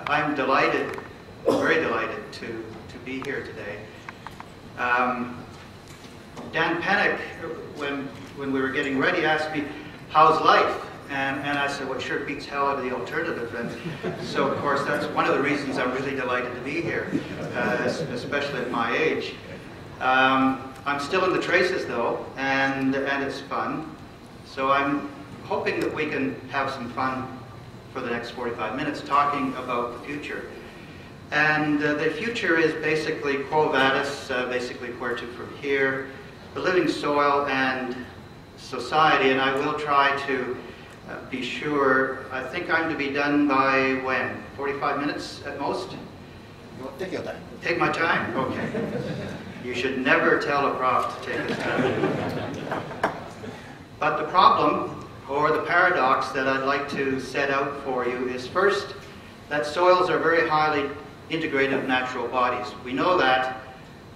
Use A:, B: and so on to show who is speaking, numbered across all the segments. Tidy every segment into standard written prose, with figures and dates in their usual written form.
A: I'm delighted, very delighted to be here today. Dan Pennock, when we were getting ready, asked me, how's life? And I said, well, it sure beats hell out of the alternative. And so, of course, that's one of the reasons I'm really delighted to be here, especially at my age. I'm still in the traces, though, and it's fun. So I'm hoping that we can have some fun for the next 45 minutes talking about the future. And the future is basically Quo Vadis, basically where to from here, the living soil and society. And I will try to be sure. I think I'm to be done by when? 45 minutes at most?
B: Take your time.
A: Take my time? Okay. You should never tell a prof to take his time. But the problem, or the paradox that I'd like to set out for you is first, that soils are very highly integrated natural bodies. We know that,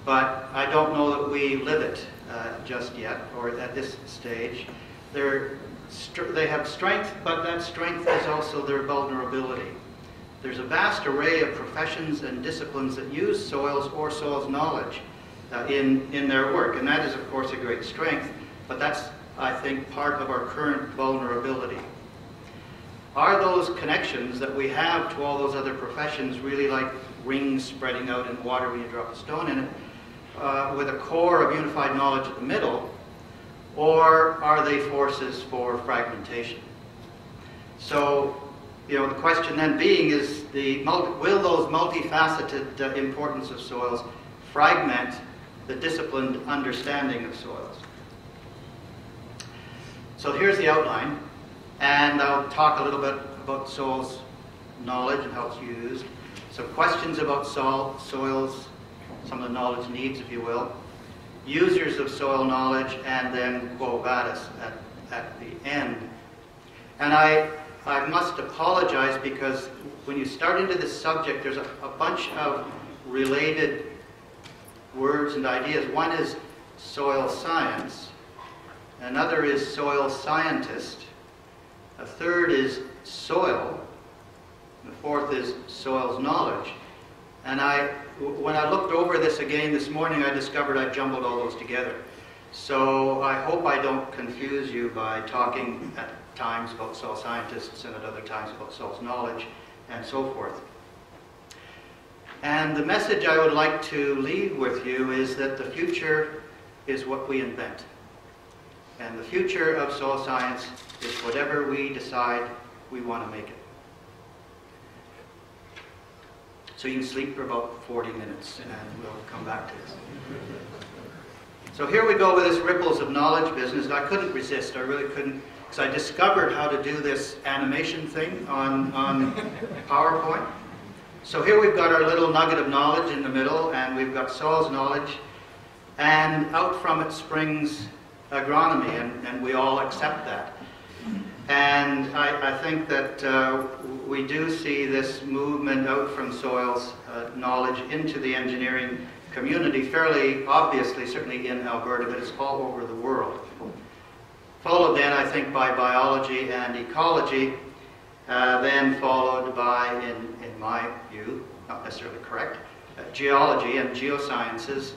A: but I don't know that we live it just yet, or at this stage. They have strength, but that strength is also their vulnerability. There's a vast array of professions and disciplines that use soils or soils knowledge in their work, and that is, of course, a great strength, but that's, I think, part of our current vulnerability. Are those connections that we have to all those other professions really like rings spreading out in water when you drop a stone in it, with a core of unified knowledge at the middle, or are they forces for fragmentation? So, the question then being is, will those multifaceted importance of soils fragment the disciplined understanding of soils? So here's the outline, and I'll talk a little bit about soils knowledge and how it's used, some questions about soils, some of the knowledge needs, if you will, users of soil knowledge, and then Quo Vadis at the end. And I must apologize because when you start into this subject, there's a bunch of related words and ideas. One is soil science, another is soil scientist, a third is soil, the fourth is soils knowledge. And when I looked over this again this morning, I discovered I jumbled all those together. So I hope I don't confuse you by talking at times about soil scientists and at other times about soils knowledge and so forth. And the message I would like to leave with you is that the future is what we invent. And the future of soil science is whatever we decide we want to make it. So you can sleep for about 40 minutes and we'll come back to this. So here we go with this ripples of knowledge business. I couldn't resist, I really couldn't, because I discovered how to do this animation thing on PowerPoint. So here we've got our little nugget of knowledge in the middle, and we've got soils knowledge, and out from it springs agronomy, and we all accept that. And I think that we do see this movement out from soils knowledge into the engineering community fairly obviously, certainly in Alberta, but it's all over the world. Followed then, I think, by biology and ecology, then followed by, in my view, not necessarily correct, geology and geosciences,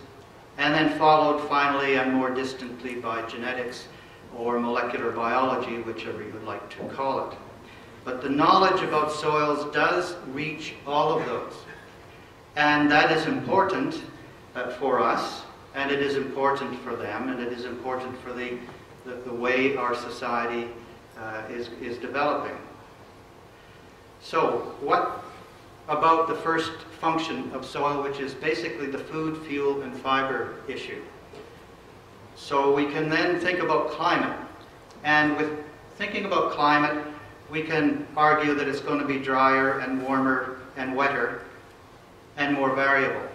A: and then followed finally and more distantly by genetics or molecular biology, whichever you would like to call it. But the knowledge about soils does reach all of those. And that is important for us, and it is important for them, and it is important for the way our society is developing. So what about the first function of soil, which is basically the food, fuel, and fiber issue? So we can then think about climate. And with thinking about climate, we can argue that it's going to be drier and warmer and wetter and more variable.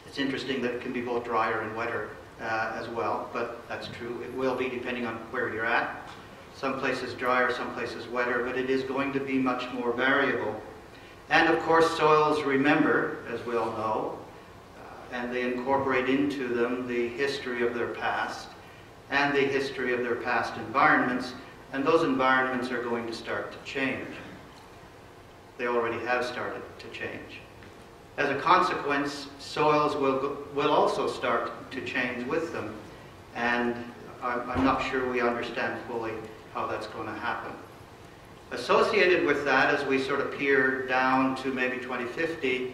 A: It's interesting that it can be both drier and wetter as well, but that's true. It will be depending on where you're at. Some places drier, some places wetter, but it is going to be much more variable. And of course, soils remember, as we all know, and they incorporate into them the history of their past and the history of their past environments, and those environments are going to start to change. They already have started to change. As a consequence, soils will also start to change with them, and I'm not sure we understand fully how that's going to happen. Associated with that, as we sort of peer down to maybe 2050,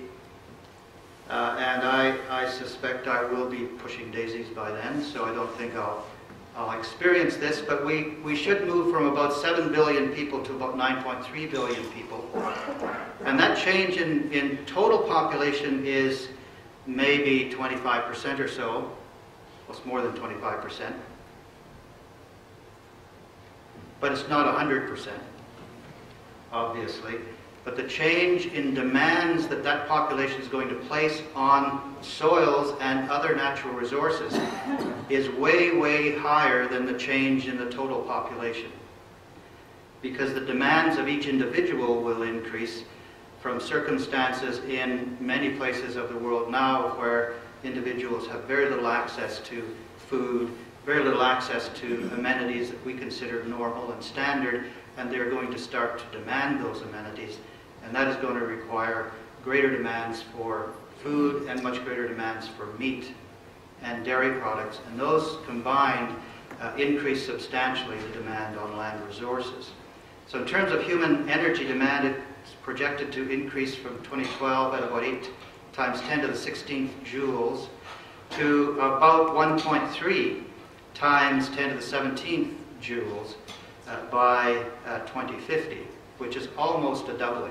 A: and I suspect I will be pushing daisies by then, so I don't think I'll experience this, but we should move from about 7 billion people to about 9.3 billion people. And that change in total population is maybe 25% or so. Well, it's more than 25%. But it's not 100%, obviously. But the change in demands that that population is going to place on soils and other natural resources is way, way higher than the change in the total population. Because the demands of each individual will increase from circumstances in many places of the world now where individuals have very little access to food, very little access to amenities that we consider normal and standard, and they're going to start to demand those amenities. And that is going to require greater demands for food and much greater demands for meat and dairy products. And those combined increase substantially the demand on land resources. So in terms of human energy demand, it's projected to increase from 2012 at about 8 times 10 to the 16th joules to about 1.3 times 10 to the 17th joules by 2050, which is almost a doubling.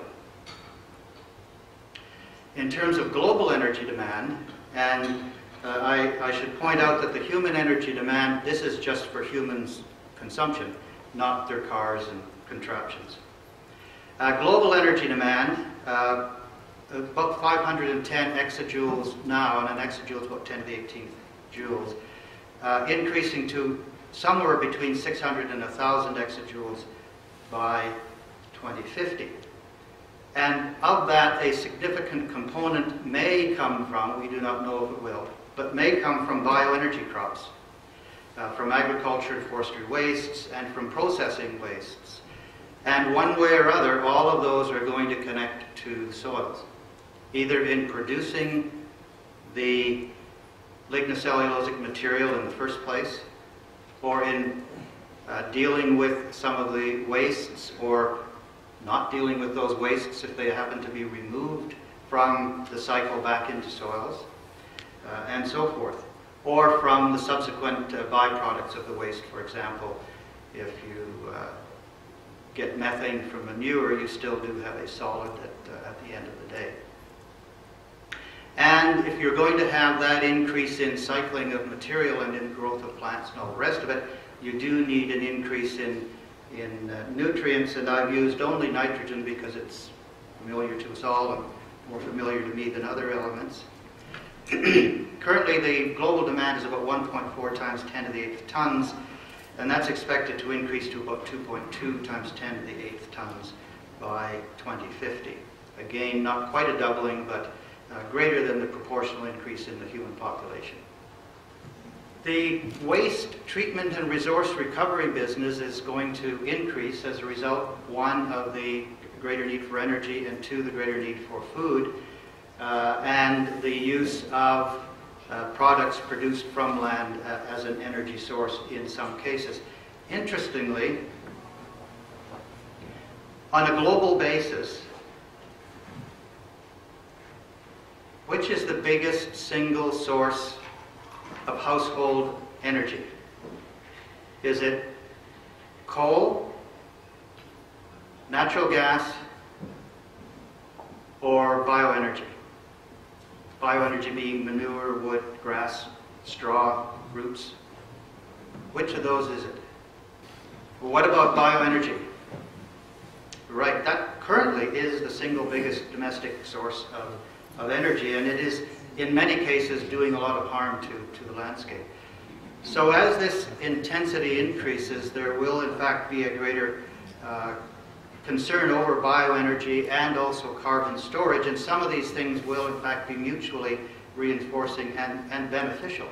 A: In terms of global energy demand, and I should point out that the human energy demand, this is just for humans' consumption, not their cars and contraptions. Global energy demand, about 510 exajoules now, and an exajoule is about 10 to the 18th joules, increasing to somewhere between 600 and 1,000 exajoules by 2050. And of that, a significant component may come from, we do not know if it will, but may come from bioenergy crops, from agriculture and forestry wastes, and from processing wastes. And one way or other, all of those are going to connect to the soils, either in producing the lignocellulosic material in the first place, or in dealing with some of the wastes, or not dealing with those wastes if they happen to be removed from the cycle back into soils, and so forth. Or from the subsequent byproducts of the waste. For example, if you get methane from manure, you still do have a solid at the end of the day. And if you're going to have that increase in cycling of material and in growth of plants and all the rest of it, you do need an increase in nutrients, and I've used only nitrogen because it's familiar to us all and more familiar to me than other elements. Currently, the global demand is about 1.4 times 10 to the 8th tons, and that's expected to increase to about 2.2 times 10 to the 8th tons by 2050. Again, not quite a doubling, but greater than the proportional increase in the human population. The waste treatment and resource recovery business is going to increase as a result, one, of the greater need for energy, and two, the greater need for food, and the use of products produced from land as an energy source in some cases. Interestingly, on a global basis, which is the biggest single source of household energy? Is it coal, natural gas, or bioenergy? Bioenergy being manure, wood, grass, straw, roots. Which of those is it? Well, what about bioenergy? Right, that currently is the single biggest domestic source of energy, and it is in many cases doing a lot of harm to the landscape. So as this intensity increases, there will in fact be a greater concern over bioenergy and also carbon storage, and some of these things will in fact be mutually reinforcing and beneficial.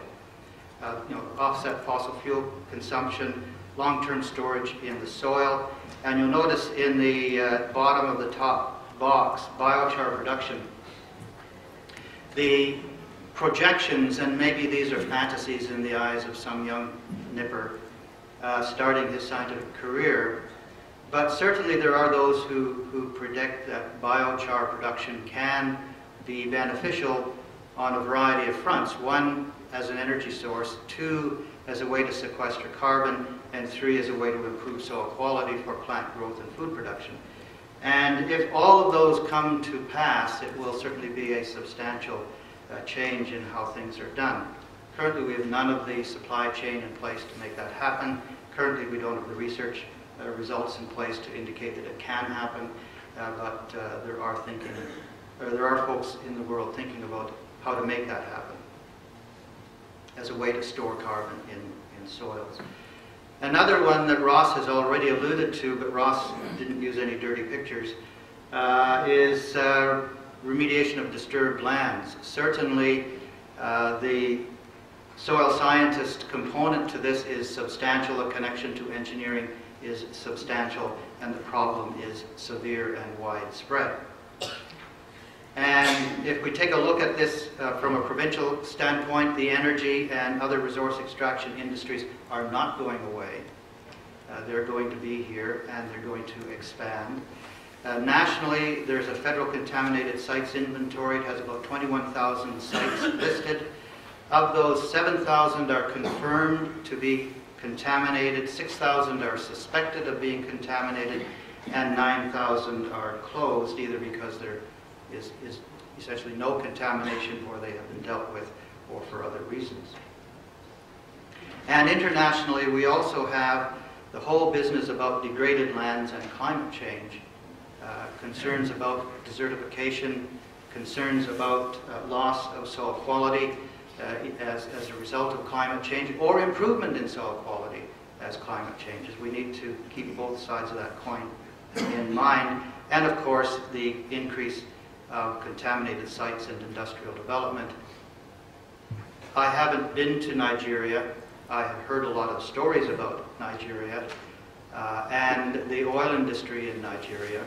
A: Offset fossil fuel consumption, long-term storage in the soil, and you'll notice in the bottom of the top box, biochar production, the projections, and maybe these are fantasies in the eyes of some young nipper starting his scientific career, but certainly there are those who predict that biochar production can be beneficial on a variety of fronts. One, as an energy source; two, as a way to sequester carbon; and three, as a way to improve soil quality for plant growth and food production. And if all of those come to pass, it will certainly be a substantial change in how things are done. Currently, we have none of the supply chain in place to make that happen. Currently, we don't have the research results in place to indicate that it can happen, but there are folks in the world thinking about how to make that happen as a way to store carbon in soils. Another one that Ross has already alluded to, but Ross didn't use any dirty pictures, is remediation of disturbed lands. Certainly, the soil scientist component to this is substantial. A connection to engineering is substantial, and the problem is severe and widespread. And if we take a look at this from a provincial standpoint, the energy and other resource extraction industries are not going away. They're going to be here, and they're going to expand. Nationally, there's a federal contaminated sites inventory. It has about 21,000 sites listed. Of those, 7,000 are confirmed to be contaminated, 6,000 are suspected of being contaminated, and 9,000 are closed, either because there is essentially no contamination, or they have been dealt with, or for other reasons. And internationally, we also have the whole business about degraded lands and climate change, concerns about desertification, concerns about loss of soil quality as a result of climate change, or improvement in soil quality as climate changes. We need to keep both sides of that coin in mind. And of course, the increase of contaminated sites and industrial development. I haven't been to Nigeria. I have heard a lot of stories about Nigeria and the oil industry in Nigeria.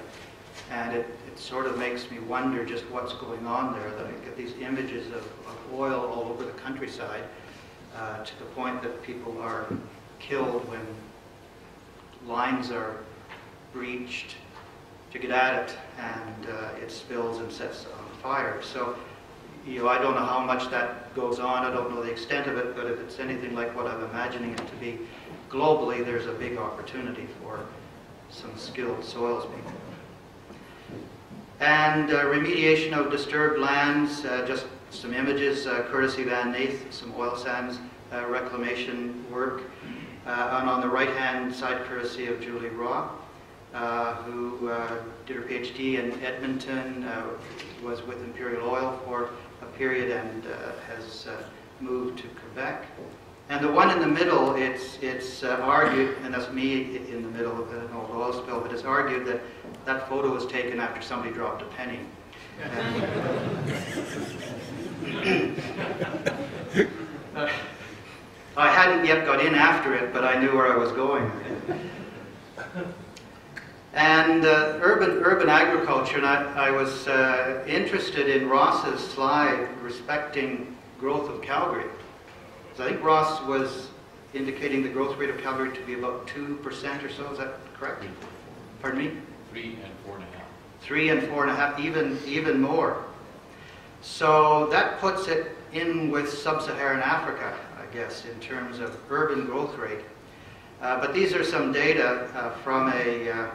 A: And it sort of makes me wonder just what's going on there, that I get these images of oil all over the countryside to the point that people are killed when lines are breached to get at it, and it spills and sets on fire. So, I don't know how much that goes on. I don't know the extent of it, but if it's anything like what I'm imagining it to be globally, there's a big opportunity for some skilled soils people. And remediation of disturbed lands, just some images, courtesy Van Nath, some oil sands reclamation work. And on the right-hand side, courtesy of Julie Raw, who did her PhD in Edmonton, was with Imperial Oil for a period, and has moved to Quebec. And the one in the middle, it's argued, and that's me in the middle of an old oil spill, but it's argued that that photo was taken after somebody dropped a penny. I hadn't yet got in after it, but I knew where I was going. And urban agriculture, and I was interested in Ross's slide respecting growth of Calgary. So I think Ross was indicating the growth rate of Calgary to be about 2% or so. Is that correct? Pardon me?
C: 3 and 4.5.
A: 3 and 4.5, even more. So that puts it in with sub-Saharan Africa, I guess, in terms of urban growth rate. But these are some data from an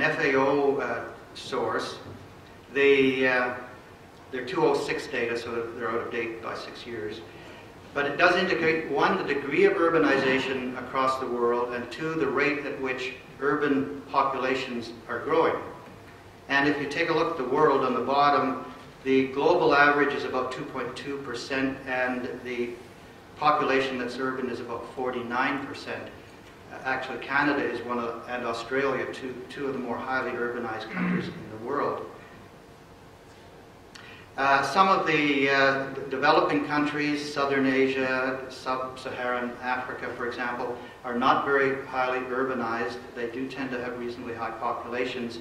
A: FAO source. They're 2006 data, so they're out of date by 6 years. But it does indicate, one, the degree of urbanization across the world, and two, the rate at which urban populations are growing. And if you take a look at the world on the bottom, the global average is about 2.2%, and the population that's urban is about 49%. Actually, Canada is one of, and Australia, two of the more highly urbanized countries in the world. Some of the developing countries, Southern Asia, Sub-Saharan Africa, for example, are not very highly urbanized. They do tend to have reasonably high populations,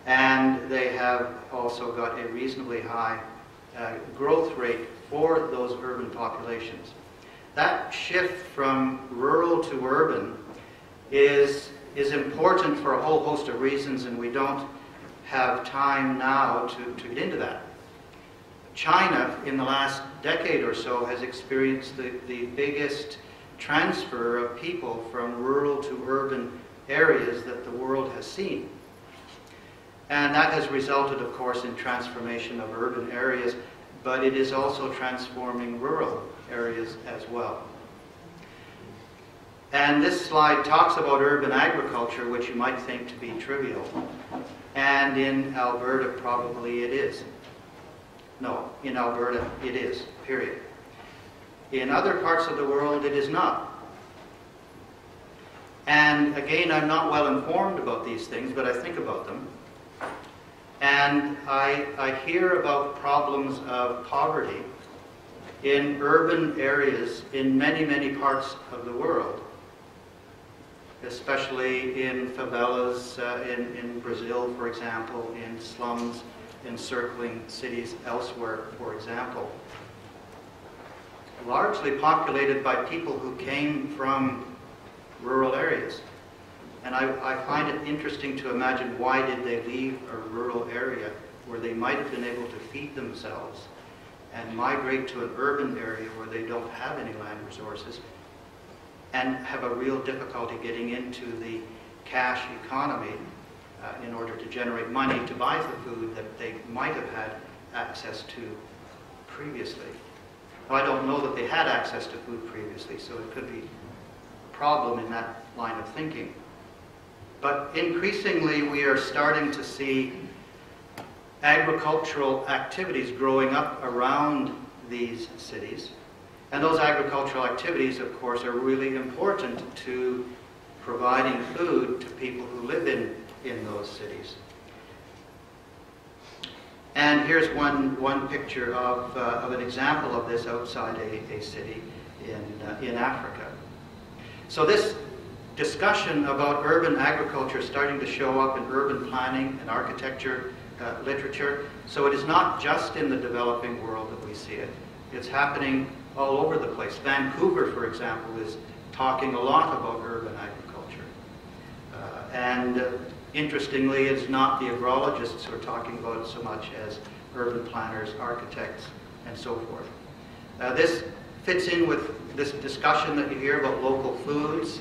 A: and they have also got a reasonably high growth rate for those urban populations. That shift from rural to urban is important for a whole host of reasons, and we don't have time now to get into that. China, in the last decade or so, has experienced the biggest transfer of people from rural to urban areas that the world has seen. And that has resulted, of course, in transformation of urban areas, but it is also transforming rural areas as well. And this slide talks about urban agriculture, which you might think to be trivial. And in Alberta, probably it is. No, in Alberta, it is, period. In other parts of the world, it is not. And again, I'm not well informed about these things, but I think about them. And I hear about problems of poverty in urban areas in many, many parts of the world, especially in favelas in Brazil, for example, in slums encircling cities elsewhere, for example. Largely populated by people who came from rural areas. And I find it interesting to imagine, why did they leave a rural area where they might have been able to feed themselves and migrate to an urban area where they don't have any land resources and have a real difficulty getting into the cash economy in order to generate money to buy the food that they might have had access to previously. Well, I don't know that they had access to food previously, so it could be a problem in that line of thinking. But increasingly, we are starting to see agricultural activities growing up around these cities. And those agricultural activities, of course, are really important to providing food to people who live in those cities. And here's one picture of an example of this outside a city in Africa. So this discussion about urban agriculture is starting to show up in urban planning and architecture literature. So it is not just in the developing world that we see it. It's happening all over the place. Vancouver, for example, is talking a lot about urban agriculture. Interestingly, it's not the agrologists who are talking about it so much as urban planners, architects, and so forth. This fits in with this discussion that you hear about local foods.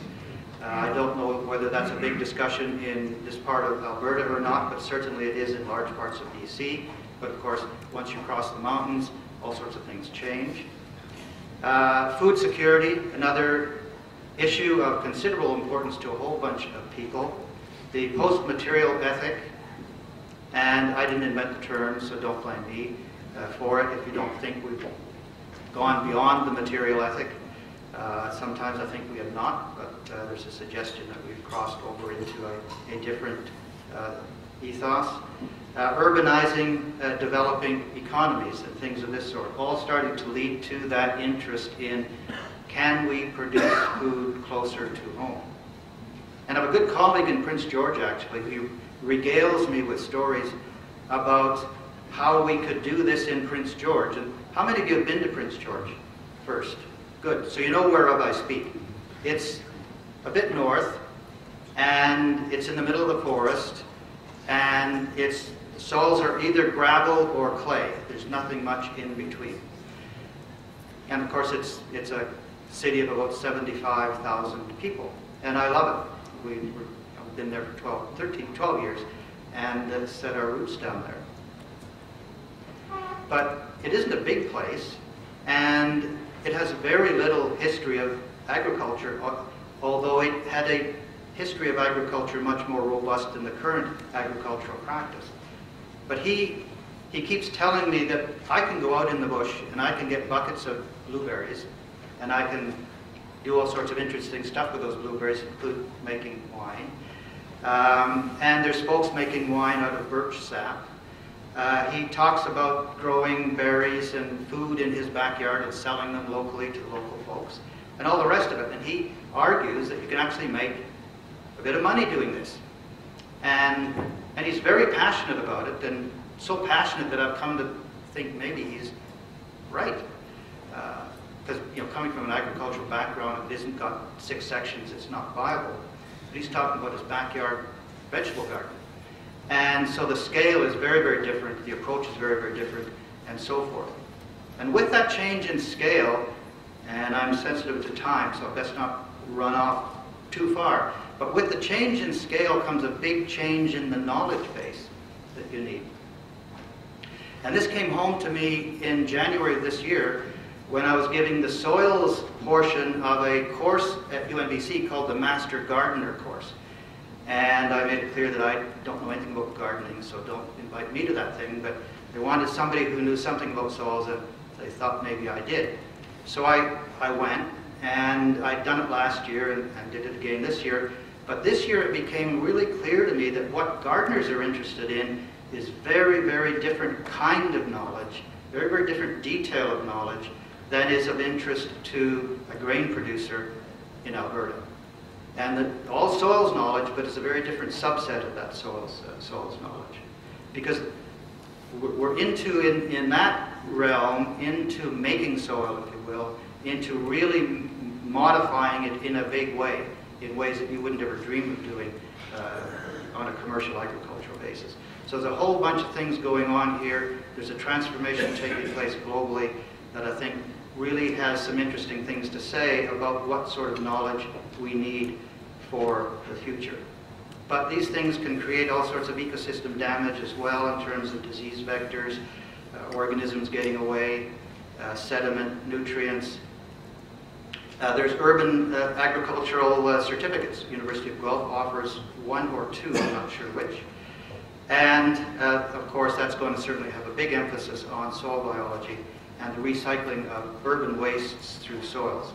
A: I don't know whether that's a big discussion in this part of Alberta or not, but certainly it is in large parts of BC. But of course, once you cross the mountains, all sorts of things change. Food security, another issue of considerable importance to a whole bunch of people. The post-material ethic, and I didn't invent the term, so don't blame me for it if you don't think we've gone beyond the material ethic. Sometimes I think we have not, but there's a suggestion that we've crossed over into a different ethos. Urbanizing developing economies and things of this sort, all starting to lead to that interest in, can we produce food closer to home? And I have a good colleague in Prince George, actually, who regales me with stories about how we could do this in Prince George. And how many of you have been to Prince George first? Good. So you know whereof I speak. It's a bit north, and it's in the middle of the forest, and its soils are either gravel or clay. There's nothing much in between. And of course, it's a city of about 75,000 people, and I love it. We've been there for 12 years, and set our roots down there. But it isn't a big place, and it has very little history of agriculture, although it had a history of agriculture much more robust than the current agricultural practice. But he keeps telling me that I can go out in the bush and I can get buckets of blueberries, and I can do all sorts of interesting stuff with those blueberries, including making wine. And there's folks making wine out of birch sap. He talks about growing berries and food in his backyard and selling them locally to local folks and all the rest of it. And he argues that you can actually make a bit of money doing this. And he's very passionate about it, and so passionate that I've come to think maybe he's right. Because coming from an agricultural background, it isn't got 6 sections, it's not viable. But he's talking about his backyard vegetable garden. And so the scale is very, very different, the approach is very, very different, and so forth. And with that change in scale, and I'm sensitive to time, so I best not run off too far, but with the change in scale comes a big change in the knowledge base that you need. And this came home to me in January of this year when I was giving the soils portion of a course at UNBC called the Master Gardener course. And I made it clear that I don't know anything about gardening, so don't invite me to that thing, but they wanted somebody who knew something about soils, and they thought maybe I did. So I went, and I'd done it last year and did it again this year. But this year it became really clear to me that what gardeners are interested in is very, very different kind of knowledge, very, very different detail of knowledge than is of interest to a grain producer in Alberta. And all soils knowledge, but it's a very different subset of that soils knowledge. Because we're into, in that realm, into making soil, if you will, into really modifying it in a big way, in ways that you wouldn't ever dream of doing on a commercial agricultural basis. So there's a whole bunch of things going on here. There's a transformation taking place globally that I think really has some interesting things to say about what sort of knowledge we need for the future. But these things can create all sorts of ecosystem damage as well in terms of disease vectors, organisms getting away, sediment, nutrients. There's urban agricultural certificates. University of Guelph offers 1 or 2, I'm not sure which. And of course that's going to certainly have a big emphasis on soil biology and the recycling of urban wastes through soils.